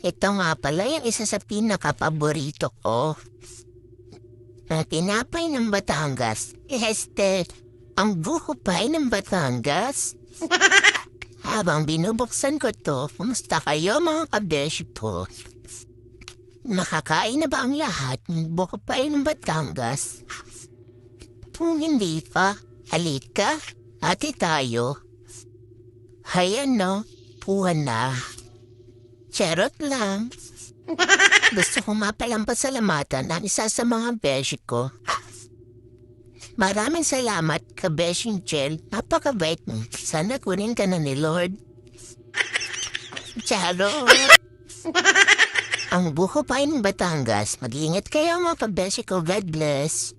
Ito nga pala yung isa sa pinaka-paborito ko. Ang tinapay ng Batangas. Ang buko pie ng Batangas. Habang binubuksan ko to, kumusta kayo mga kabeshi po? Nakakain na ba ang lahat ng buko pie ng Batangas? Kung hindi pa, halika, ate tayo. Hayan no, puwan na. Charot lang. Gusto ko mapalampasalamatan ang isa sa mga beshi ko. Maraming salamat, kabeshing Chel. Napakabait mo. Sana kunin ka na ni Lord. Charot. Ang buko pa ng Batangas. Mag-iingat kayo mga kabeshi ko. God bless.